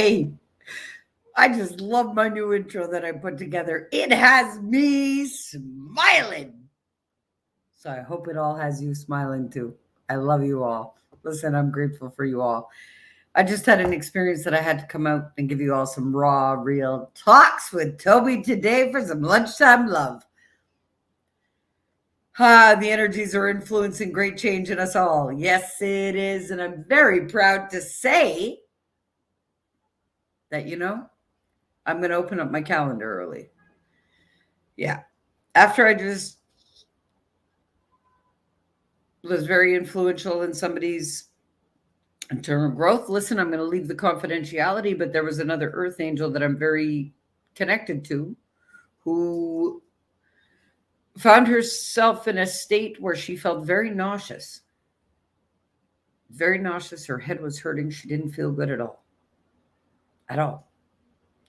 Hey, I just love my new intro that I put together. It has me smiling. So I hope it all has you smiling too. I love you all. Listen, I'm grateful for you all. I just had an experience that I had to come out and give you all some raw, real talks with Tobi today for some lunchtime love. The energies are influencing great change in us all. Yes, it is. And I'm very proud to say that, I'm going to open up my calendar early. Yeah. After I just was very influential in somebody's internal growth. Listen, I'm going to leave the confidentiality, but there was another earth angel that I'm very connected to who found herself in a state where she felt very nauseous. Very nauseous. Her head was hurting. She didn't feel good at all. At all.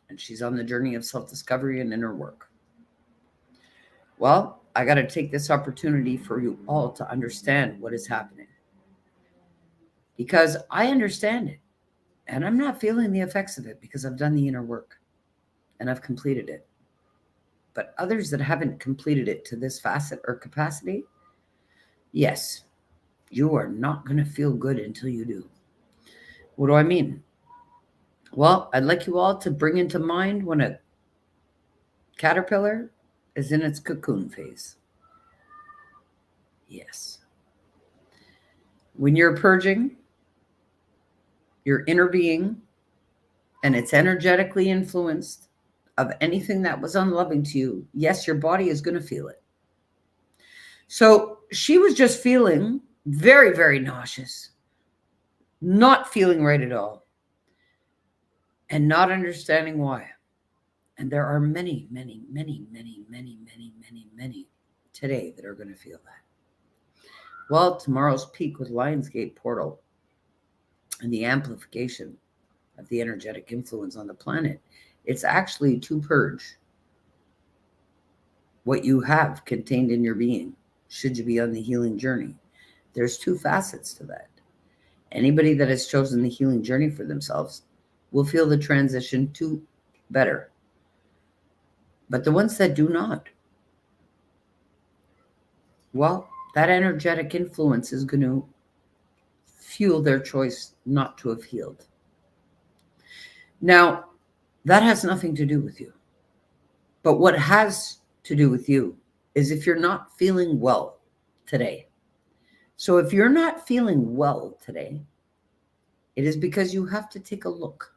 And she's on the journey of self-discovery and inner work. Well, I got to take this opportunity for you all to understand what is happening. Because I understand it. And I'm not feeling the effects of it because I've done the inner work and I've completed it. But others that haven't completed it to this facet or capacity, yes, you are not going to feel good until you do. What do I mean? Well, I'd like you all to bring into mind when a caterpillar is in its cocoon phase. Yes. When you're purging your inner being and it's energetically influenced of anything that was unloving to you, yes, your body is going to feel it. So she was just feeling very, very nauseous, not feeling right at all, and not understanding why. And there are many, many, many, many, many, many, many, many today that are going to feel that. Well, tomorrow's peak with Lionsgate Portal and the amplification of the energetic influence on the planet, it's actually to purge what you have contained in your being, should you be on the healing journey. There's two facets to that. Anybody that has chosen the healing journey for themselves will feel the transition to better. But the ones that do not, well, that energetic influence is going to fuel their choice not to have healed. Now, that has nothing to do with you. But what has to do with you is if you're not feeling well today. So if you're not feeling well today, it is because you have to take a look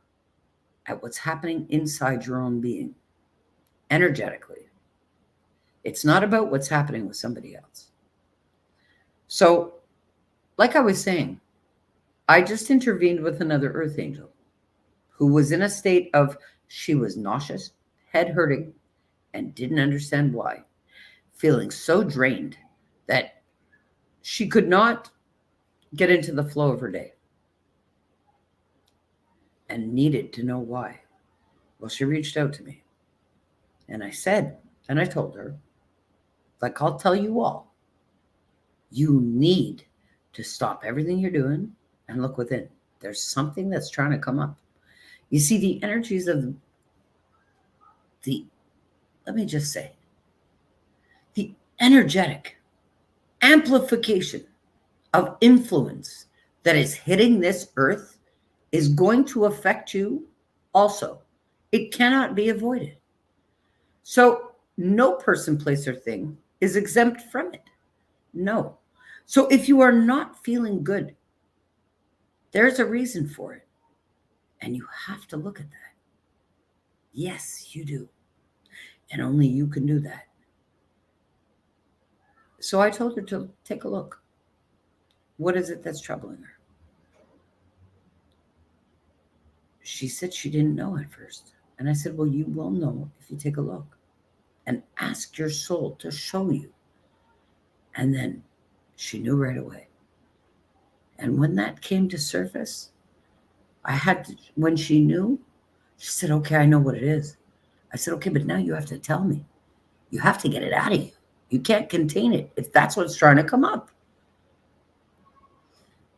at what's happening inside your own being, energetically. It's not about what's happening with somebody else. So, like I was saying, I just intervened with another earth angel who was in a state of, she was nauseous, head hurting, and didn't understand why, feeling so drained that she could not get into the flow of her day and needed to know why. Well, she reached out to me and I said, and I told her, like I'll tell you all, you need to stop everything you're doing and look within. There's something that's trying to come up. You see, the energies of let me just say, the energetic amplification of influence that is hitting this earth is going to affect you also. It cannot be avoided. So no person, place, or thing is exempt from it. No. So if you are not feeling good, there's a reason for it. And you have to look at that. Yes, you do. And only you can do that. So I told her to take a look. What is it that's troubling her? She said she didn't know at first. And I said, well, you will know if you take a look and ask your soul to show you. And then she knew right away. And when that came to surface, when she knew, she said, okay, I know what it is. I said, okay, but now you have to tell me. You have to get it out of you. You can't contain it if that's what's trying to come up.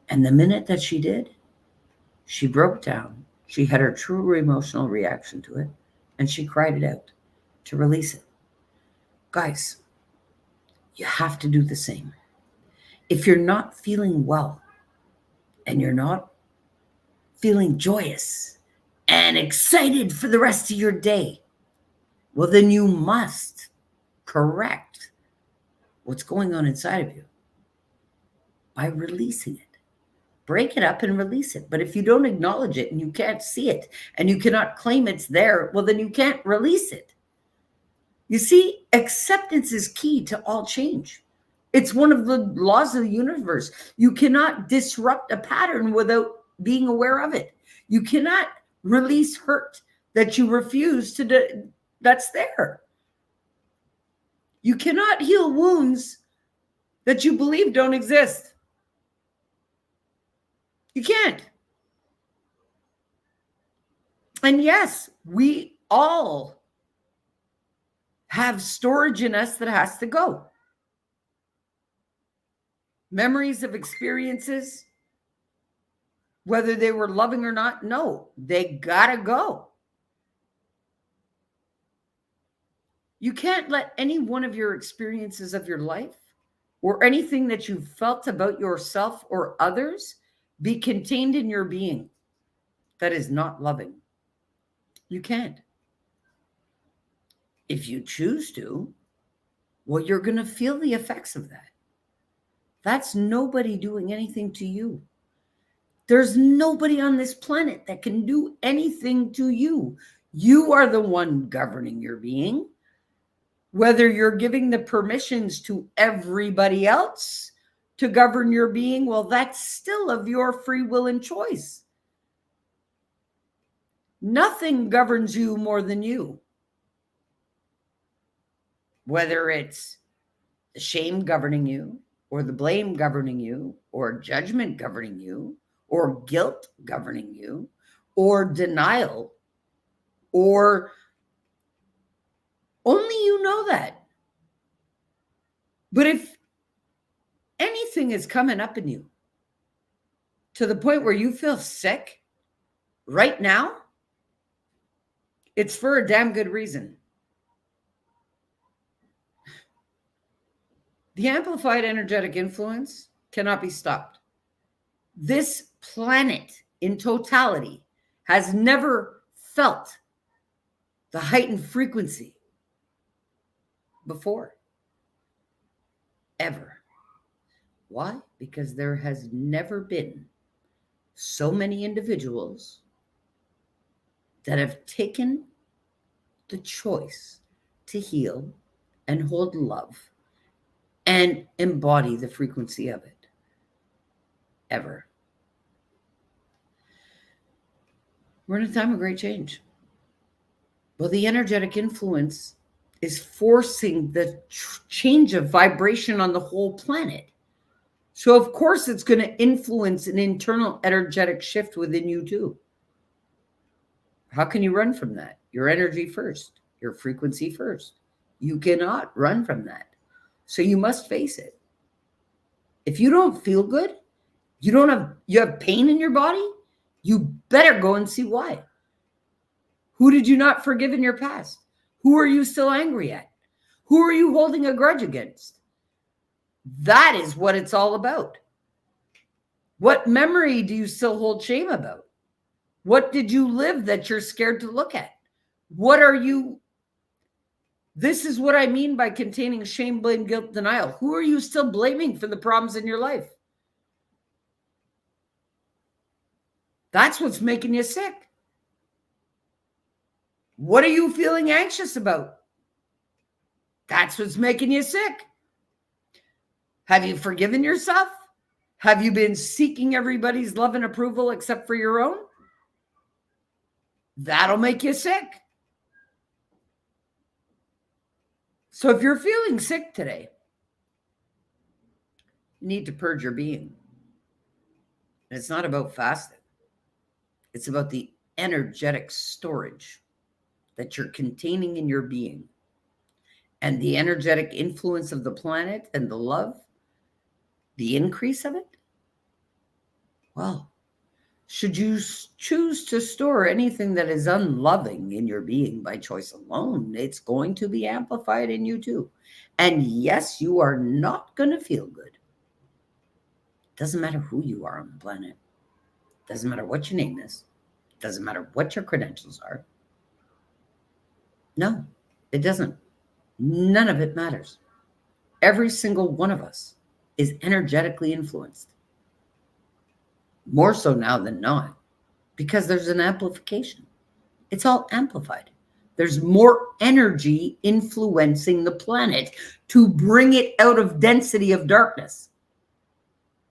And the minute that she did, she broke down She had her true emotional reaction to it, and she cried it out to release it. Guys, you have to do the same. If you're not feeling well and you're not feeling joyous and excited for the rest of your day, well, then you must correct what's going on inside of you by releasing it. Break it up and release it. But if you don't acknowledge it and you can't see it and you cannot claim it's there, well, then you can't release it. You see, acceptance is key to all change. It's one of the laws of the universe. You cannot disrupt a pattern without being aware of it. You cannot release hurt that you refuse to do, that's there. You cannot heal wounds that you believe don't exist. You can't. And yes, we all have storage in us that has to go. Memories of experiences, whether they were loving or not, no, they gotta go. You can't let any one of your experiences of your life or anything that you felt about yourself or others be contained in your being that is not loving. You can't. If you choose to, well, you're going to feel the effects of that. That's nobody doing anything to you. There's nobody on this planet that can do anything to you. You are the one governing your being. Whether you're giving the permissions to everybody else to govern your being, well, that's still of your free will and choice. Nothing governs you more than you. Whether it's the shame governing you, or the blame governing you, or judgment governing you, or guilt governing you, or denial, or only you know that. But if anything is coming up in you to the point where you feel sick right now, it's for a damn good reason. The amplified energetic influence cannot be stopped. This planet in totality has never felt the heightened frequency before, ever. Why? Because there has never been so many individuals that have taken the choice to heal and hold love and embody the frequency of it, ever. We're in a time of great change. Well, the energetic influence is forcing the change of vibration on the whole planet. So, of course, it's going to influence an internal energetic shift within you, too. How can you run from that? Your energy first, your frequency first. You cannot run from that. So you must face it. If you don't feel good, you have pain in your body, you better go and see why. Who did you not forgive in your past? Who are you still angry at? Who are you holding a grudge against? That is what it's all about. What memory do you still hold shame about? What did you live that you're scared to look at? This is what I mean by containing shame, blame, guilt, denial. Who are you still blaming for the problems in your life? That's what's making you sick. What are you feeling anxious about? That's what's making you sick. Have you forgiven yourself? Have you been seeking everybody's love and approval except for your own? That'll make you sick. So if you're feeling sick today, you need to purge your being. And it's not about fasting. It's about the energetic storage that you're containing in your being. And the energetic influence of the planet and the love, the increase of it, well, Should you choose to store anything that is unloving in your being by choice alone, it's going to be amplified in you too. And yes, you are not going to feel good. Doesn't matter who you are on the planet. Doesn't matter what your name is. Doesn't matter what your credentials are. No, it doesn't. None of it matters. Every single one of us is energetically influenced. More so now than not, because there's an amplification. It's all amplified. There's more energy influencing the planet to bring it out of density of darkness.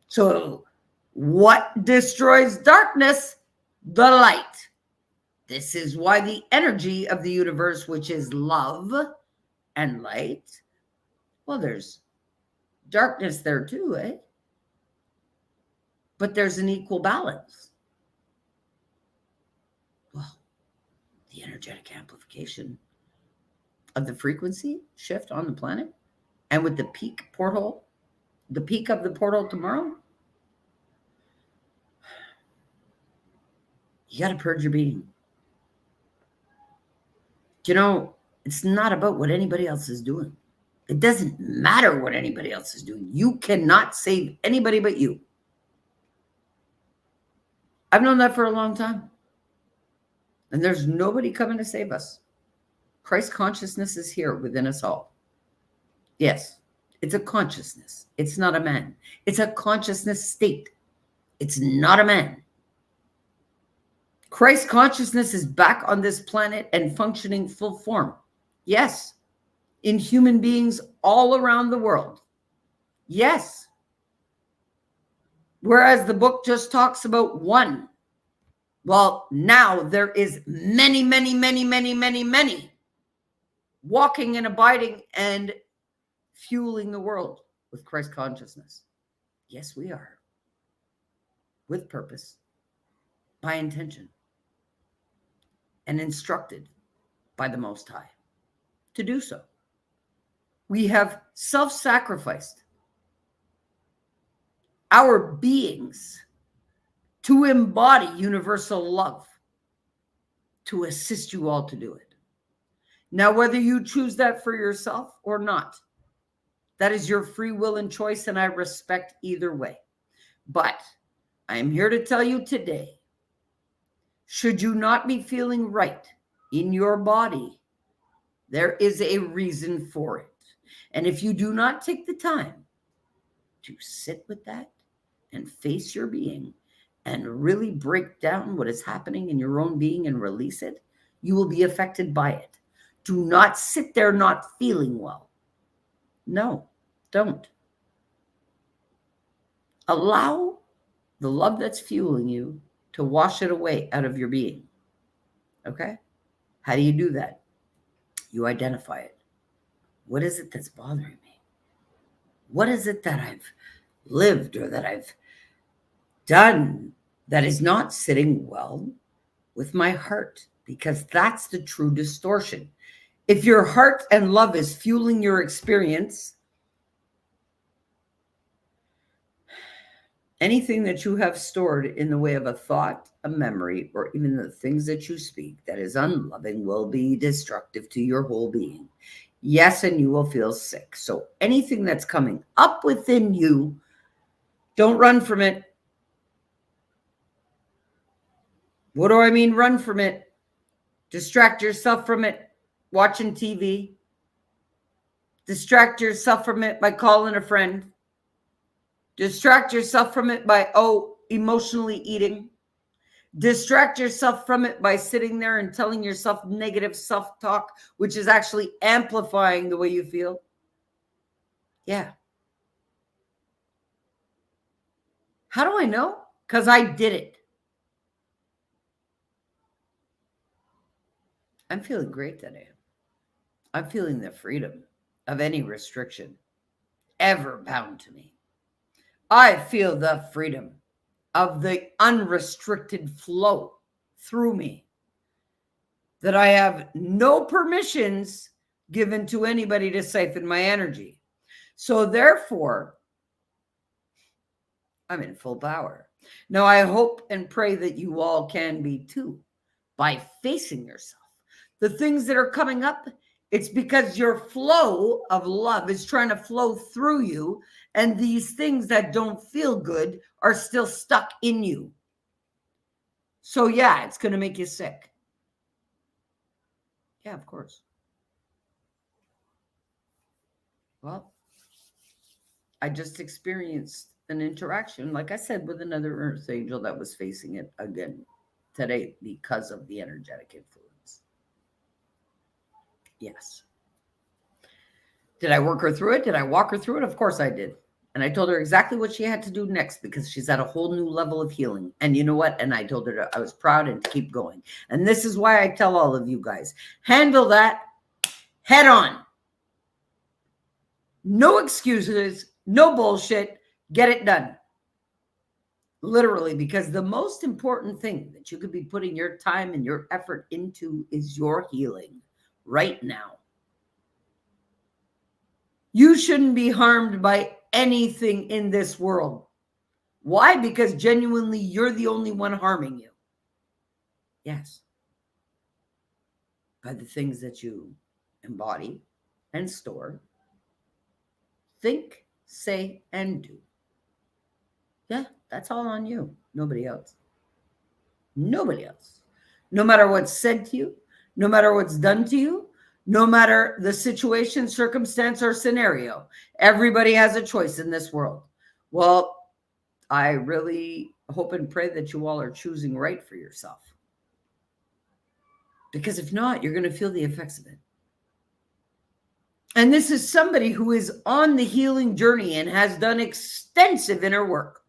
So what destroys darkness? The light. This is why the energy of the universe, which is love and light, well, there's darkness there too, eh? But there's an equal balance. Well, the energetic amplification of the frequency shift on the planet, and with the peak portal, the peak of the portal tomorrow, you got to purge your being. You know, it's not about what anybody else is doing. It doesn't matter what anybody else is doing. You cannot save anybody but you. I've known that for a long time. And there's nobody coming to save us. Christ consciousness is here within us all. Yes, it's a consciousness. It's not a man. It's a consciousness state. It's not a man. Christ consciousness is back on this planet and functioning full form. Yes, in human beings all around the world. Yes. Whereas the book just talks about one. Well, now there is many, many, many, many, many, many walking and abiding and fueling the world with Christ consciousness. Yes, we are. With purpose, by intention, and instructed by the Most High to do so. We have self-sacrificed our beings to embody universal love, to assist you all to do it. Now, whether you choose that for yourself or not, that is your free will and choice, and I respect either way. But I am here to tell you today, should you not be feeling right in your body, there is a reason for it. And if you do not take the time to sit with that and face your being and really break down what is happening in your own being and release it, you will be affected by it. Do not sit there not feeling well. No, don't. Allow the love that's fueling you to wash it away out of your being. Okay? How do you do that? You identify it. What is it that's bothering me? What is it that I've lived or that I've done that is not sitting well with my heart? Because that's the true distortion. If your heart and love is fueling your experience, anything that you have stored in the way of a thought, a memory, or even the things that you speak that is unloving will be destructive to your whole being. Yes, and you will feel sick. So anything that's coming up within you, don't run from it. What do I mean run from it? Distract yourself from it watching TV. Distract yourself from it by calling a friend. Distract yourself from it by, emotionally eating. Distract yourself from it by sitting there and telling yourself negative self-talk, which is actually amplifying the way you feel. Yeah. How do I know? Because I did it. I'm feeling great today. I'm feeling the freedom of any restriction ever bound to me. I feel the freedom of the unrestricted flow through me, that I have no permissions given to anybody to siphon my energy. So therefore, I'm in full power. Now, I hope and pray that you all can be too, by facing yourself. The things that are coming up, it's because your flow of love is trying to flow through you, and these things that don't feel good are still stuck in you. So yeah, it's going to make you sick. Yeah, of course. Well, I just experienced an interaction, like I said, with another earth angel that was facing it again today because of the energetic influence. Yes. Did I work her through it? Did I walk her through it? Of course I did. And I told her exactly what she had to do next because she's at a whole new level of healing. And you know what? And I told her I was proud and to keep going. And this is why I tell all of you guys, handle that head on. No excuses, no bullshit. Get it done. Literally, because the most important thing that you could be putting your time and your effort into is your healing right now. You shouldn't be harmed by anything in this world. Why? Because genuinely, you're the only one harming you. Yes. By the things that you embody and store, think, say, and do. Yeah, that's all on you. Nobody else. Nobody else. No matter what's said to you, no matter what's done to you, no matter the situation, circumstance, or scenario, everybody has a choice in this world. Well, I really hope and pray that you all are choosing right for yourself. Because if not, you're going to feel the effects of it. And this is somebody who is on the healing journey and has done extensive inner work.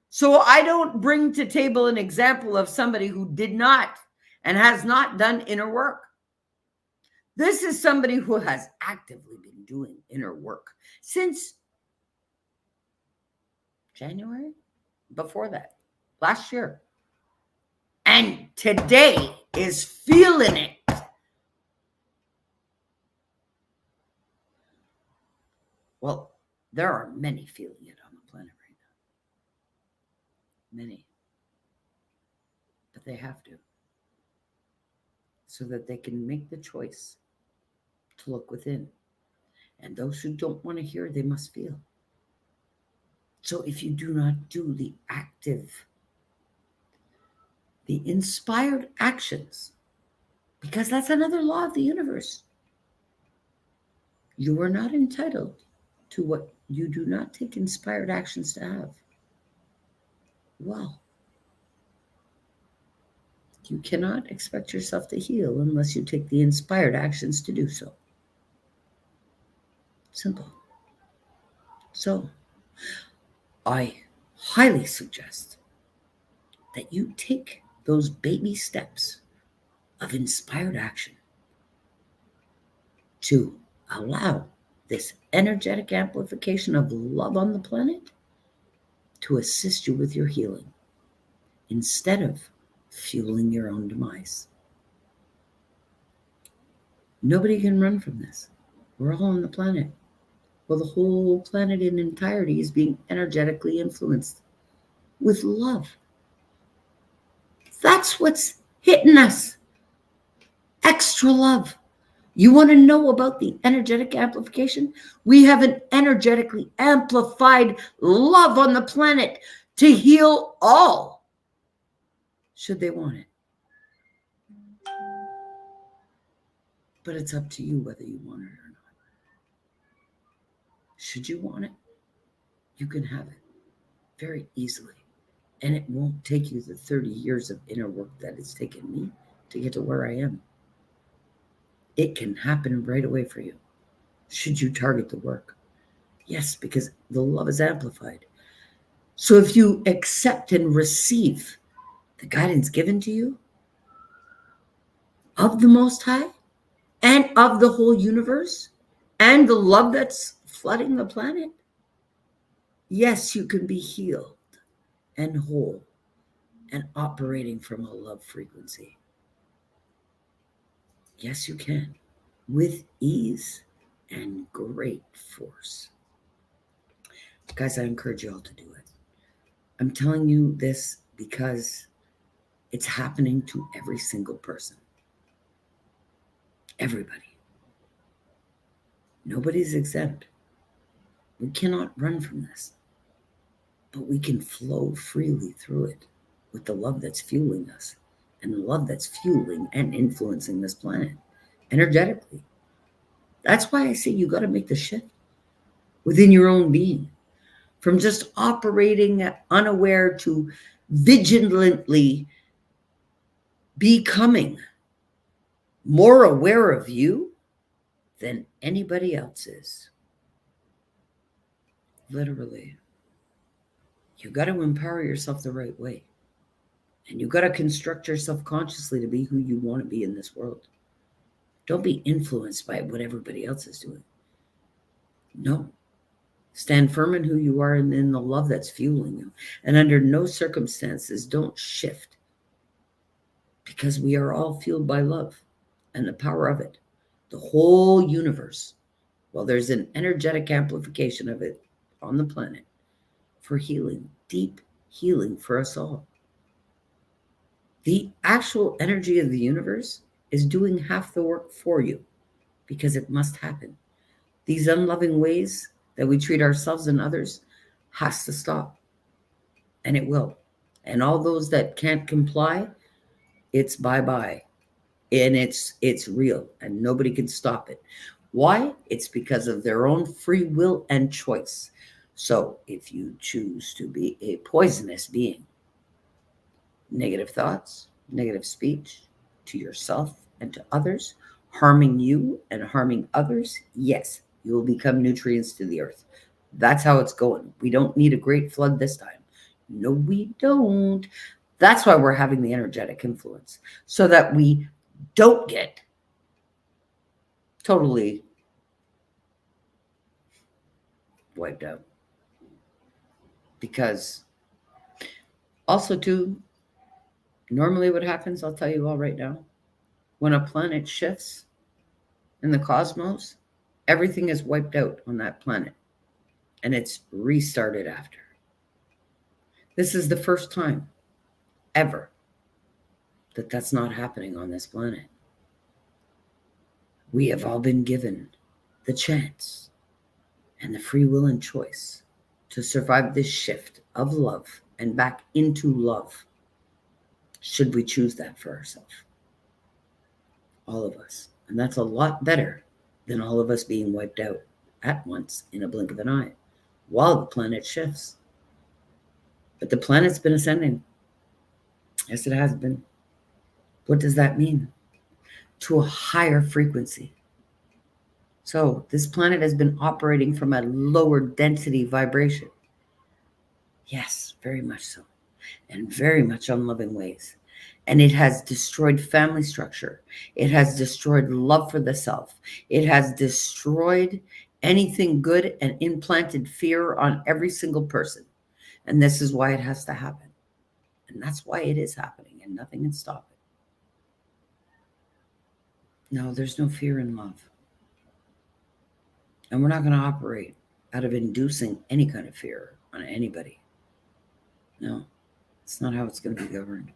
So I don't bring to table an example of somebody who did not and has not done inner work. This is somebody who has actively been doing inner work since January, before that, last year. And today is feeling it. Well, there are many feeling it on the planet right now. Many. But they have to. So that they can make the choice to look within. And those who don't want to hear, they must feel. So if you do not do the active, the inspired actions, because that's another law of the universe, you are not entitled to what you do not take inspired actions to have. Well, you cannot expect yourself to heal unless you take the inspired actions to do so. Simple. So, I highly suggest that you take those baby steps of inspired action to allow this energetic amplification of love on the planet to assist you with your healing instead of fueling your own demise. Nobody can run from this. We're all on the planet. Well, the whole planet in entirety is being energetically influenced with love. That's what's hitting us. Extra love. You want to know about the energetic amplification? We have an energetically amplified love on the planet to heal all, should they want it. But it's up to you whether you want it or not. Should you want it, you can have it very easily. And it won't take you the 30 years of inner work that it's taken me to get to where I am. It can happen right away for you. Should you target the work? Yes, because the love is amplified. So if you accept and receive the guidance given to you of the Most High and of the whole universe and the love that's flooding the planet, yes, you can be healed and whole and operating from a love frequency. Yes, you can, with ease and great force. Guys, I encourage you all to do it. I'm telling you this because it's happening to every single person. Everybody. Nobody's exempt. We cannot run from this, but we can flow freely through it with the love that's fueling us and the love that's fueling and influencing this planet energetically. That's why I say you got to make the shift within your own being from just operating unaware to vigilantly becoming more aware of you than anybody else is. Literally. You got to empower yourself the right way. And you got to construct yourself consciously to be who you want to be in this world. Don't be influenced by what everybody else is doing. No. Stand firm in who you are and in the love that's fueling you. And under no circumstances, don't shift, because we are all fueled by love and the power of it. The whole universe. Well, there's an energetic amplification of it on the planet for healing, deep healing for us all. The actual energy of the universe is doing half the work for you because it must happen. These unloving ways that we treat ourselves and others has to stop, and it will. And all those that can't comply, it's bye-bye. And it's real, and nobody can stop it. Why? It's because of their own free will and choice. So if you choose to be a poisonous being, negative thoughts, negative speech to yourself and to others, harming you and harming others, yes, you will become nutrients to the earth. That's how it's going. We don't need a great flood this time. No, we don't. That's why we're having the energetic influence, so that we don't get totally wiped out. Because also, too, normally what happens, I'll tell you all right now, when a planet shifts in the cosmos, everything is wiped out on that planet and it's restarted after. This is the first time ever that that's not happening on this planet. We have all been given the chance and the free will and choice to survive this shift of love and back into love, should we choose that for ourselves. All of us. And that's a lot better than all of us being wiped out at once in a blink of an eye while the planet shifts. But the planet's been ascending. Yes, it has been. What does that mean? To a higher frequency. So this planet has been operating from a lower density vibration. Yes, very much so. And very much unloving ways. And it has destroyed family structure. It has destroyed love for the self. It has destroyed anything good and implanted fear on every single person. And this is why it has to happen. And that's why it is happening, and nothing can stop it. No, there's no fear in love. And we're not going to operate out of inducing any kind of fear on anybody. No, it's not how it's going to be governed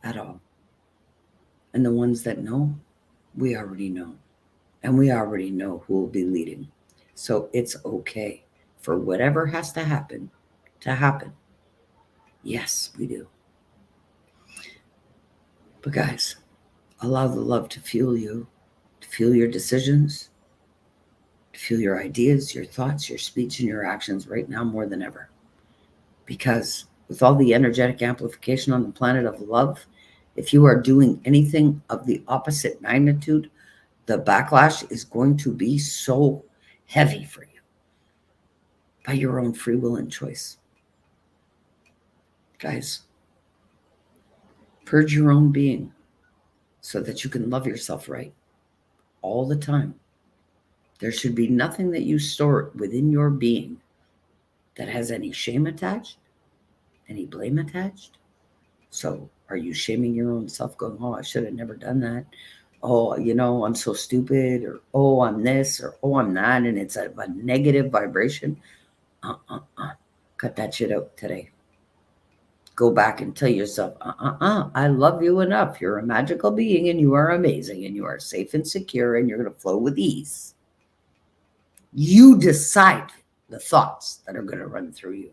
at all. And the ones that know, we already know. And we already know who will be leading. So it's okay for whatever has to happen. Yes, we do. But guys, allow the love to fuel you, to fuel your decisions, to fuel your ideas, your thoughts, your speech, and your actions right now more than ever. Because with all the energetic amplification on the planet of love, if you are doing anything of the opposite magnitude, the backlash is going to be so heavy for you by your own free will and choice. Guys, purge your own being so that you can love yourself right all the time. There should be nothing that you store within your being that has any shame attached, any blame attached. So are you shaming your own self, going, oh, I should have never done that? Oh, I'm so stupid, or oh, I'm this, or oh, I'm that, and it's a negative vibration? Cut that shit out today. Go back and tell yourself, I love you enough. You're a magical being and you are amazing and you are safe and secure and you're going to flow with ease. You decide the thoughts that are going to run through you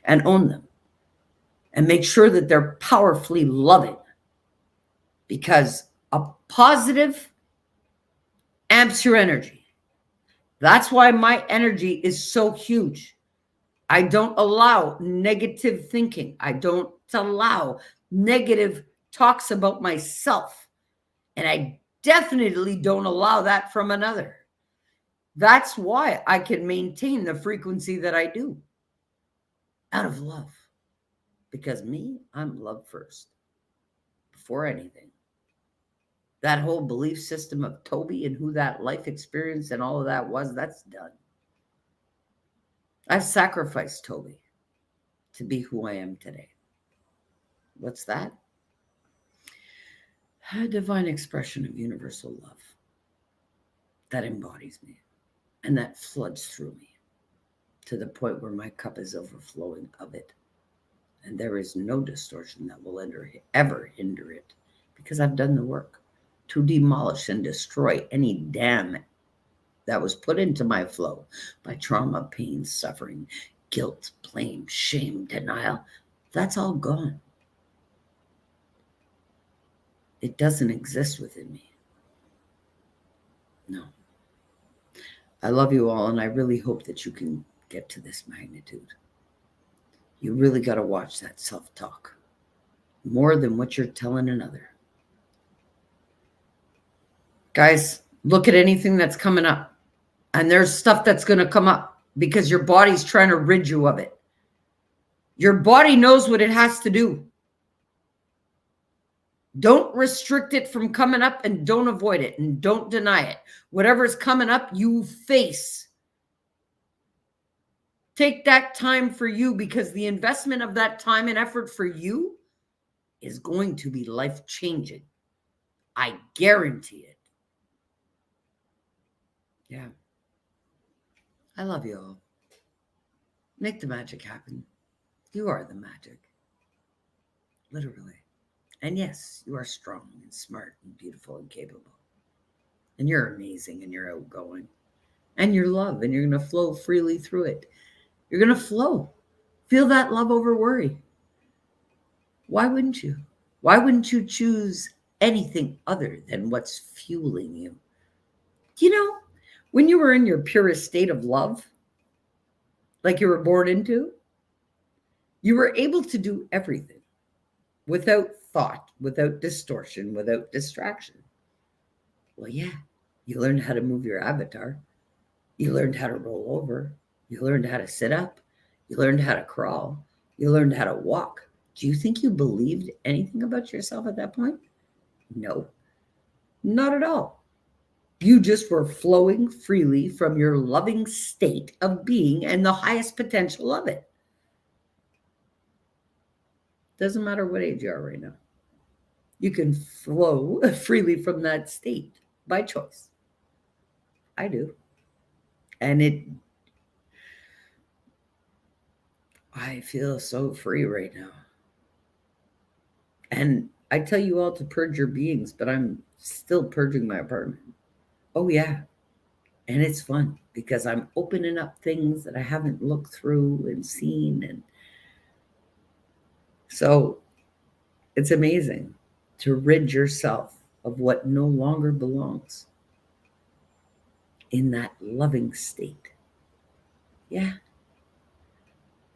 and own them and make sure that they're powerfully loving, because a positive amps your energy. That's why my energy is so huge. I don't allow negative thinking. I don't allow negative talks about myself. And I definitely don't allow that from another. That's why I can maintain the frequency that I do, out of love. Because me, I'm love first, before anything. That whole belief system of Tobi and who that life experience and all of that was, that's done. I've sacrificed Tobi to be who I am today. What's that? A divine expression of universal love that embodies me and that floods through me to the point where my cup is overflowing of it. And there is no distortion that will ever hinder it, because I've done the work to demolish and destroy any dam that was put into my flow by trauma, pain, suffering, guilt, blame, shame, denial. That's all gone. It doesn't exist within me. No. I love you all, and I really hope that you can get to this magnitude. You really got to watch that self-talk more than what you're telling another. Guys, look at anything that's coming up. And there's stuff that's going to come up because your body's trying to rid you of it. Your body knows what it has to do. Don't restrict it from coming up, and don't avoid it, and don't deny it. Whatever's coming up, you face. Take that time for you, because the investment of that time and effort for you is going to be life-changing. I guarantee it. Yeah. I love you all. Make the magic happen. You are the magic. Literally. And yes, you are strong and smart and beautiful and capable. And you're amazing and you're outgoing. And you're love, and you're going to flow freely through it. You're going to flow. Feel that love over worry. Why wouldn't you? Why wouldn't you choose anything other than what's fueling you? You know, when you were in your purest state of love, like you were born into, you were able to do everything without thought, without distortion, without distraction. Well, yeah, you learned how to move your avatar. You learned how to roll over. You learned how to sit up. You learned how to crawl. You learned how to walk. Do you think you believed anything about yourself at that point? No, not at all. You just were flowing freely from your loving state of being and the highest potential of it. Doesn't matter what age you are right now. You can flow freely from that state by choice. I do. And I feel so free right now. And I tell you all to purge your beings, but I'm still purging my apartment. Oh, yeah. And it's fun because I'm opening up things that I haven't looked through and seen. And so it's amazing to rid yourself of what no longer belongs in that loving state. Yeah.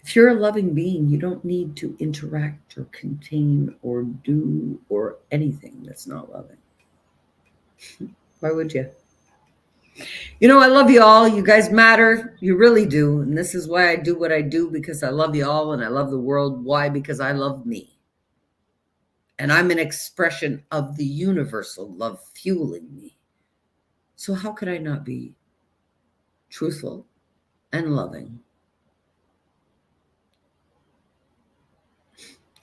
If you're a loving being, you don't need to interact or contain or do or anything that's not loving. Why would you? You know, I love you all. You guys matter. You really do. And this is why I do what I do, because I love you all and I love the world. Why? Because I love me. And I'm an expression of the universal love fueling me. So how could I not be truthful and loving?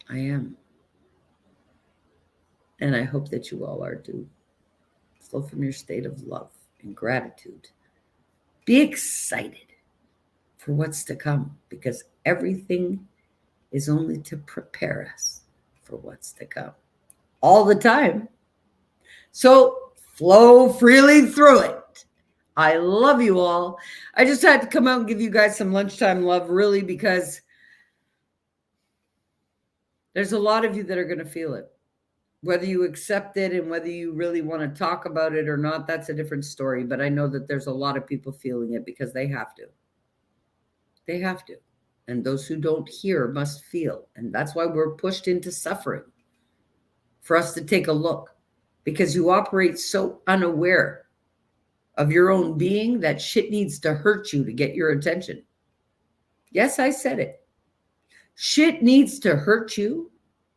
I am. And I hope that you all are too. Flow from your state of love and gratitude. Be excited. for what's to come, because everything is only to prepare us for what's to come all the time. So flow freely through it. I love you all. I just had to come out and give you guys some lunchtime love, really, because there's a lot of you that are going to feel it. Whether you accept it and whether you really want to talk about it or not, that's a different story. But I know that there's a lot of people feeling it because they have to. They have to. And those who don't hear must feel. And that's why we're pushed into suffering, for us to take a look, because you operate so unaware of your own being that shit needs to hurt you to get your attention. Yes, I said it. Shit needs to hurt you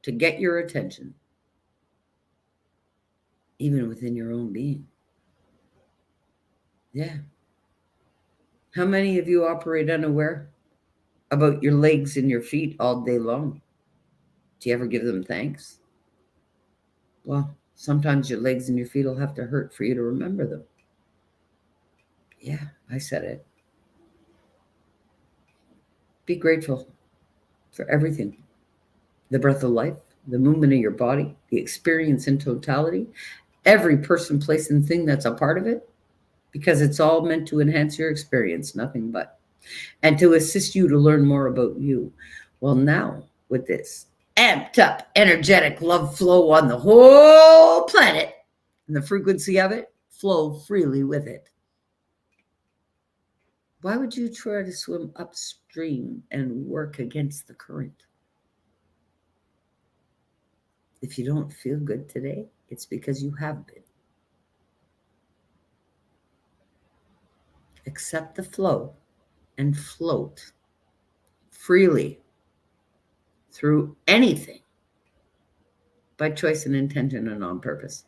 to get your attention, even within your own being. Yeah. How many of you operate unaware about your legs and your feet all day long? Do you ever give them thanks? Well, sometimes your legs and your feet will have to hurt for you to remember them. Yeah, I said it. Be grateful for everything. The breath of life, the movement of your body, the experience in totality, every person, place, and thing that's a part of it, because it's all meant to enhance your experience, nothing but, and to assist you to learn more about you. Well, now with this amped up, energetic love flow on the whole planet, and the frequency of it, flow freely with it. Why would you try to swim upstream and work against the current? If you don't feel good today, it's because you have been. Accept the flow and float freely through anything by choice and intention and on purpose.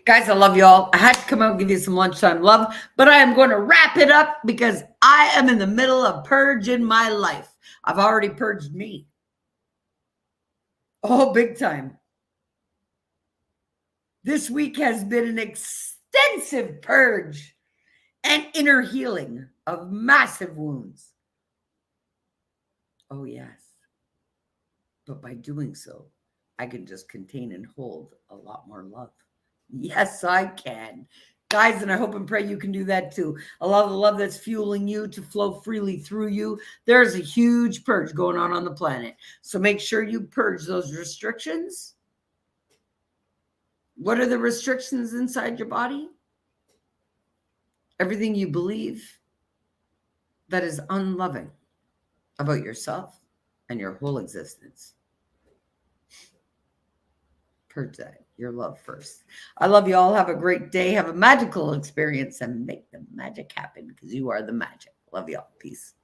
Guys, I love you all. I had to come out and give you some lunchtime love, but I am going to wrap it up because I am in the middle of purge in my life. I've already purged me. Oh, big time. This week has been an extensive purge and inner healing of massive wounds. Oh, yes. But by doing so, I can just contain and hold a lot more love. Yes, I can. Guys, and I hope and pray you can do that too. A lot of the love that's fueling you to flow freely through you. There's a huge purge going on the planet. So make sure you purge those restrictions. What are the restrictions inside your body? Everything you believe that is unloving about yourself and your whole existence. Purge that. Your love first. I love you all. Have a great day. Have a magical experience and make the magic happen, because you are the magic. Love you all. Peace.